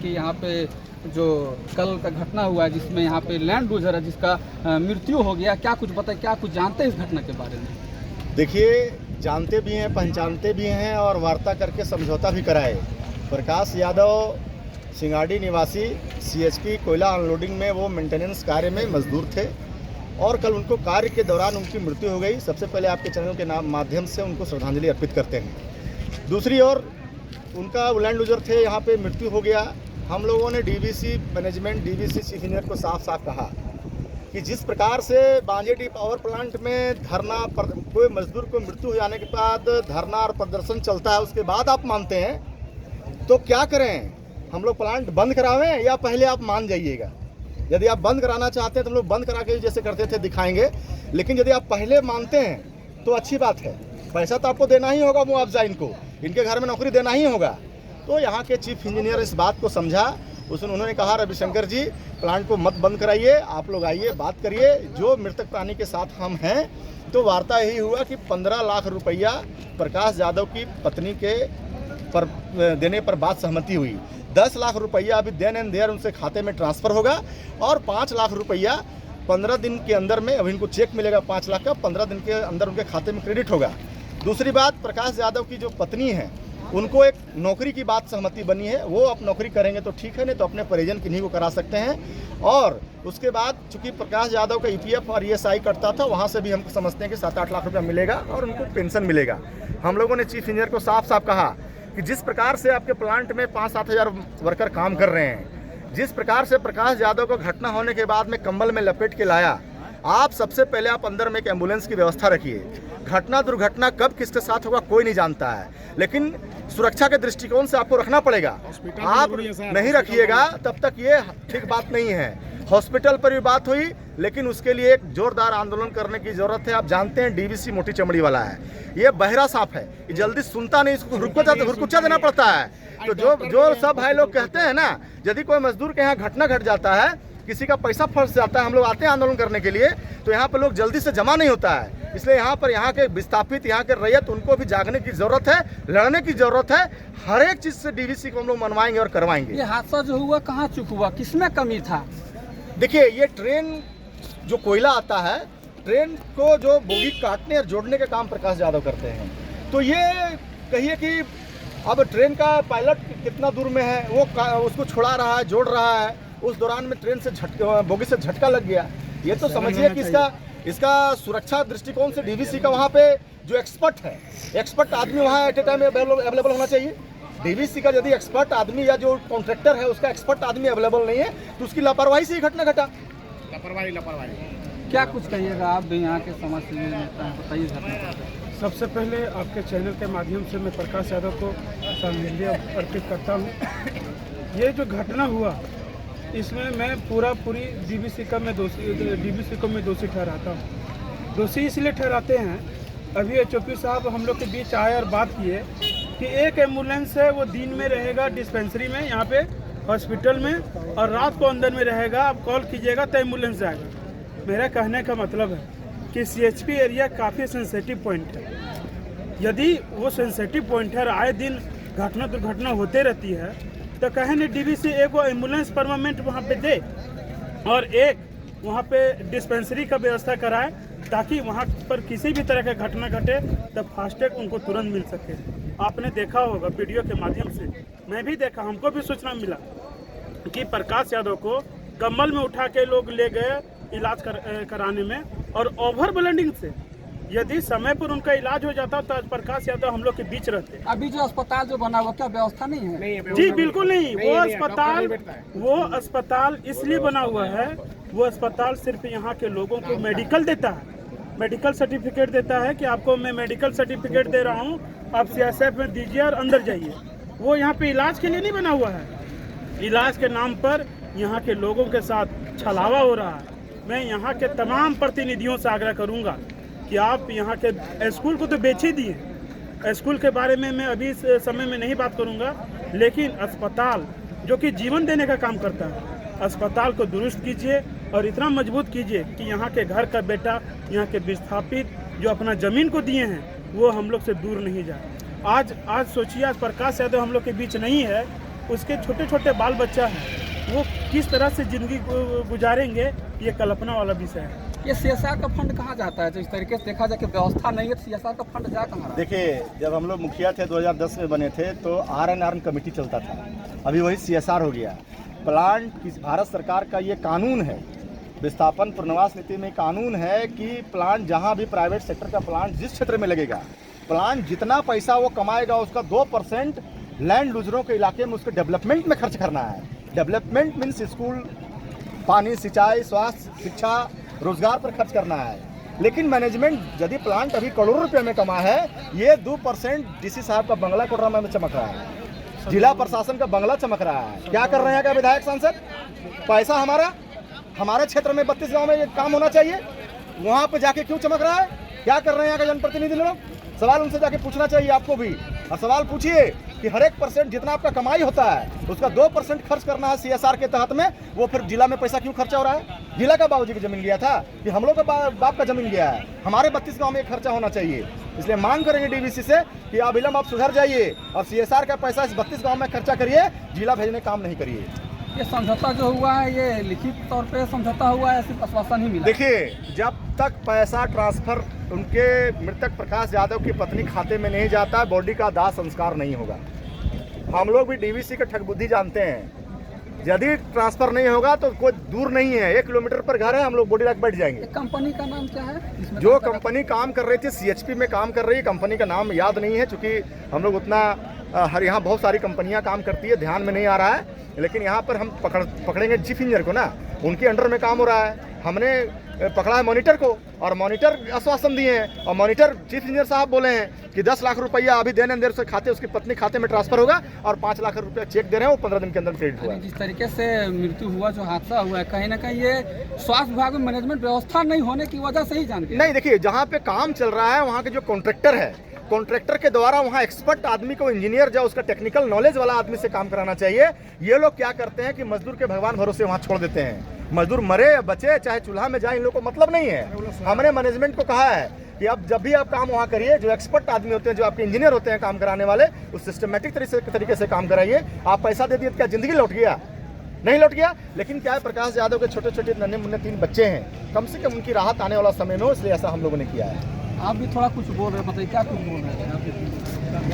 कि यहाँ पे जो कल का घटना हुआ है जिसमें यहाँ पे लैंड क्रूजर है जिसका मृत्यु हो गया, क्या कुछ बताए, क्या कुछ जानते हैं इस घटना के बारे में? देखिए, जानते भी हैं, पहचानते भी हैं और वार्ता करके समझौता भी कराए। प्रकाश यादव सिंगाड़ी निवासी सीएचपी कोयला अनलोडिंग में वो मेंटेनेंस कार्य में मजदूर थे और कल उनको कार्य के दौरान उनकी मृत्यु हो गई। सबसे पहले आपके चैनल के माध्यम से उनको श्रद्धांजलि अर्पित करते हैं। दूसरी ओर उनका लैंड यूजर थे, यहाँ पे मृत्यु हो गया। हम लोगों ने DVC management, DVC chief engineer को साफ साफ कहा कि जिस प्रकार से बांजेडी पावर प्लांट में धरना पर कोई मजदूर को मृत्यु हो जाने के बाद धरना और प्रदर्शन चलता है, उसके बाद आप मानते हैं, तो क्या करें? हम लोग प्लांट बंद करावें या पहले आप मान जाइएगा? यदि आप बंद कराना चाहते हैं तो हम लोग बंद करा के जैसे करते थे दिखाएंगे, लेकिन यदि आप पहले मानते हैं तो अच्छी बात है। पैसा तो आपको देना ही होगा, मुआवजा इनके घर में नौकरी देना ही होगा। तो यहाँ के चीफ इंजीनियर इस बात को समझा। उन्होंने कहा, रविशंकर जी प्लांट को मत बंद कराइए, आप लोग आइए, बात करिए। जो मृतक प्राणी के साथ हम हैं, तो वार्ता यही हुआ कि 15 लाख रुपया प्रकाश यादव की पत्नी के पर देने पर बात सहमति हुई। 10 लाख रुपया अभी देन एंड देयर उनसे खाते में ट्रांसफ़र होगा और 5 लाख रुपया 15 दिन के अंदर में, अभी इनको चेक मिलेगा 5 लाख का, 15 दिन के अंदर उनके खाते में क्रेडिट होगा। दूसरी बात, प्रकाश यादव की जो पत्नी है उनको एक नौकरी की बात सहमति बनी है, वो अब नौकरी करेंगे तो ठीक है, नहीं तो अपने परिजन किन्हीं को करा सकते हैं। और उसके बाद चूंकि प्रकाश यादव का ईपीएफ और ईएसआई कटता था, वहाँ से भी हम समझते हैं कि 7-8 लाख रुपया मिलेगा और उनको पेंशन मिलेगा। हम लोगों ने चीफ इंजीनियर को साफ साफ कहा कि जिस प्रकार से आपके प्लांट में 5-7 हज़ार वर्कर काम कर रहे हैं, जिस प्रकार से प्रकाश यादव को घटना होने के बाद में कंबल में लपेट के लाया, आप सबसे पहले आप अंदर में एक एम्बुलेंस की व्यवस्था रखिए। घटना दुर्घटना कब किसके साथ होगा कोई नहीं जानता है, लेकिन सुरक्षा के दृष्टिकोण से आपको रखना पड़ेगा। आप नहीं रखिएगा तब तक ये ठीक बात नहीं है। हॉस्पिटल पर भी बात हुई, लेकिन उसके लिए एक जोरदार आंदोलन करने की जरूरत है। आप जानते हैं डीवीसी मोटी चमड़ी वाला है, ये बहरा सांप है, ये जल्दी सुनता नहीं, इसको हुरकुचा देना पड़ता है। तो जो सब भाई लोग कहते हैं ना, यदि कोई मजदूर के यहाँ घटना घट जाता है, किसी का पैसा फंस जाता है, हम लोग आते हैं आंदोलन करने के लिए, तो यहाँ पर लोग जल्दी से जमा नहीं होता है। इसलिए यहाँ के विस्थापित, यहाँ के रैयत, उनको भी जागने की जरूरत है, लड़ने की जरूरत है। हर एक चीज से डीवीसी को हम लोग मनवाएंगे और करवाएंगे। ये हादसा जो हुआ कहाँ चूक हुआ, किसमें कमी था? देखिए, ये ट्रेन जो कोयला आता है, ट्रेन को जो बोगी काटने और जोड़ने का काम प्रकाश यादव करते हैं। तो ये कहिए कि अब ट्रेन का पायलट कितना दूर में है, वो उसको छुड़ा रहा है, जोड़ रहा है, उस दौरान में ट्रेन से बोगी से झटका लग गया। ये तो समझिए कि इसका सुरक्षा दृष्टिकोण से डीवीसी का वहाँ पे जो एक्सपर्ट आदमी वहाँ एट ए टाइम अवेलेबल होना चाहिए। डीवीसी का यदि एक्सपर्ट आदमी या जो कॉन्ट्रैक्टर है उसका एक्सपर्ट आदमी अवेलेबल नहीं है, तो उसकी लापरवाही से ही घटना घटा। लापरवाही क्या कुछ कहिएगा आप भी यहाँ के समाज सेवी नेता हैं, बताइए घटना। सबसे पहले आपके चैनल के माध्यम से मैं प्रकाश यादव को श्रद्धांजलि अर्पित करता हूँ। ये जो घटना हुआ, इसमें मैं पूरी डीवीसी को मैं दोषी ठहराता हूँ। दोषी इसलिए ठहराते हैं, अभी एचओपी साहब हम लोग के बीच आए और बात किए कि एक एम्बुलेंस है वो दिन में रहेगा डिस्पेंसरी में, यहाँ पे हॉस्पिटल में, और रात को अंदर में रहेगा। आप कॉल कीजिएगा तो एम्बुलेंस जाएगा। मेरा कहने का मतलब है कि सीएचपी एरिया काफ़ी सेंसिटिव पॉइंट है। यदि वो सेंसिटिव पॉइंट है और आए दिन घटना दुर्घटना होते रहती है, तो कहें नहीं डीवीसी एक वो एम्बुलेंस परमानेंट वहाँ पे दे और एक वहाँ पे डिस्पेंसरी का व्यवस्था कराए, ताकि वहाँ पर किसी भी तरह का घटना घटे तो फास्टैग उनको तुरंत मिल सके। आपने देखा होगा वीडियो के माध्यम से, मैं भी देखा, हमको भी सूचना मिला कि प्रकाश यादव को कम्बल में उठा के लोग ले गए इलाज कराने में, और ओवर ब्लीडिंग से यदि समय पर उनका इलाज हो जाता तो आज प्रकाश यादव हम लोग के बीच रहते। अभी जो अस्पताल जो बना हुआ, क्या व्यवस्था नहीं है? जी बिल्कुल नहीं। वो अस्पताल इसलिए बना हुआ है, वो अस्पताल सिर्फ यहाँ के लोगों को मेडिकल देता है, मेडिकल सर्टिफिकेट देता है कि आपको मैं मेडिकल सर्टिफिकेट दे रहा हूँ, आप सीएसएफ में दीजिए और अंदर जाइए। वो यहाँ पे इलाज के लिए नहीं बना हुआ है। इलाज के नाम पर यहाँ के लोगों के साथ छलावा हो रहा है। मैं यहाँ के तमाम प्रतिनिधियों से आग्रह करूँगा कि आप यहाँ के स्कूल को तो बेच ही दिए। स्कूल के बारे में मैं अभी इस समय में नहीं बात करूँगा, लेकिन अस्पताल जो कि जीवन देने का काम करता है, अस्पताल को दुरुस्त कीजिए और इतना मजबूत कीजिए कि यहाँ के घर का बेटा, यहाँ के विस्थापित जो अपना ज़मीन को दिए हैं, वो हम लोग से दूर नहीं जाए। आज सोचिए, आज प्रकाश यादव हम लोग के बीच नहीं है, उसके छोटे छोटे बाल बच्चा हैं वो किस तरह से ज़िंदगी गुजारेंगे, ये कल्पना वाला विषय है। ये CSR का फंड कहाँ जाता है? जो इस तरीके से देखा जाए कि व्यवस्था नहीं है तो CSR का फंड जा कहाँ रहा है? देखिए, जब हम लोग मुखिया थे 2010 में बने थे तो RNR कमेटी चलता था, अभी वही CSR हो गया। प्लांट भारत सरकार का ये कानून है, विस्थापन पुनर्वास नीति में कानून है कि प्लांट जहाँ भी प्राइवेट सेक्टर का प्लांट जिस क्षेत्र में लगेगा, प्लांट जितना पैसा वो कमाएगा उसका 2% लैंड लूजरों के इलाके में उसके डेवलपमेंट में खर्च करना है। डेवलपमेंट मीन्स स्कूल, पानी, सिंचाई, स्वास्थ्य, शिक्षा, रोजगार पर खर्च करना है। लेकिन मैनेजमेंट यदि प्लांट अभी करोड़ों रुपए में कमा है, ये 2% डीसी साहब का बंगला कोडरमा में चमक रहा है, जिला प्रशासन का बंगला चमक रहा है। क्या कर रहे हैं क्या विधायक सांसद? पैसा हमारे क्षेत्र में 32 गांव में ये काम होना चाहिए, वहां पे जाके क्यों चमक रहा है? क्या कर रहे हैं यहाँ का जनप्रतिनिधि लोग? सवाल उनसे जाके पूछना चाहिए आपको भी। और सवाल पूछिए कि हर एक परसेंट जितना आपका कमाई होता है उसका 2% खर्च करना है CSR के तहत में, वो फिर जिला में पैसा क्यों खर्चा हो रहा है? जिला का बाबूजी की जमीन गया था कि हम लोग का बाप का जमीन गया है? हमारे 32 गांव में खर्चा होना चाहिए। इसलिए मांग करेंगे DVC से कि अविलंब आप सुधर जाइए और CSR का पैसा इस 32 गांव में खर्चा करिए, जिला भेजने काम नहीं करिए। ये समझौता जो हुआ है ये लिखित तौर पे समझौता हुआ है, सिर्फ आश्वासन ही मिला? देखिए, जब तक पैसा ट्रांसफर उनके मृतक प्रकाश यादव की पत्नी खाते में नहीं जाता, बॉडी का दाह संस्कार नहीं होगा। हम लोग भी DVC का ठगबुद्धि जानते हैं। यदि ट्रांसफर नहीं होगा तो कोई दूर नहीं है, 1 किलोमीटर पर घर है, हम लोग बॉडी रख बैठ जाएंगे। कंपनी का नाम क्या है? जो कंपनी काम कर रही थी CHP में काम कर रही है, कंपनी का नाम याद नहीं है, चूँकि हम लोग उतना हर यहाँ बहुत सारी कंपनियां काम करती है, ध्यान में नहीं आ रहा है। लेकिन यहाँ पर हम पकड़ेंगे चीफ इंजीनियर को ना, उनके अंडर में काम हो रहा है। हमने पकड़ा है मॉनिटर को और मॉनिटर आश्वासन दिए हैं और मॉनिटर चीफ इंजीनियर साहब बोले हैं कि 10 लाख रुपया अभी देने देर से खाते उसकी पत्नी खाते में ट्रांसफर होगा और 5 लाख रुपया चेक दे रहे हैं, वो 15 दिन के अंदर क्रेडिट हुआ। जिस तरीके से मृत्यु हुआ, जो हादसा हुआ है, कहीं ना कहीं ये स्वास्थ्य विभाग में मैनेजमेंट व्यवस्था नहीं होने की वजह से ही जानते नहीं। देखिए, जहाँ पे काम चल रहा है वहाँ के जो कॉन्ट्रैक्टर है, कॉन्ट्रैक्टर के द्वारा वहाँ एक्सपर्ट आदमी को, इंजीनियर जो उसका टेक्निकल नॉलेज वाला आदमी से काम कराना चाहिए। ये लोग क्या करते हैं कि मजदूर के भगवान भरोसे वहाँ छोड़ देते हैं। मजदूर मरे या बचे, चाहे चूल्हा में जाए, इन लोगों को मतलब नहीं है। हमने मैनेजमेंट को कहा है कि अब जब भी आप काम वहाँ करिए, जो एक्सपर्ट आदमी होते हैं, जो आपके इंजीनियर होते हैं काम कराने वाले, उस सिस्टमेटिक तरीके से काम कराइए। आप पैसा दे दिए तो क्या जिंदगी लौट गया? नहीं लौट गया। लेकिन क्या है, प्रकाश यादव के छोटे छोटे नन्हे मुन्ने 3 बच्चे हैं, कम से कम उनकी राहत आने वाला समय में हो, इसलिए ऐसा हम लोगों ने किया है। आप भी थोड़ा कुछ बोल रहे हैं, बताइए क्या कुछ बोल रहे हैं?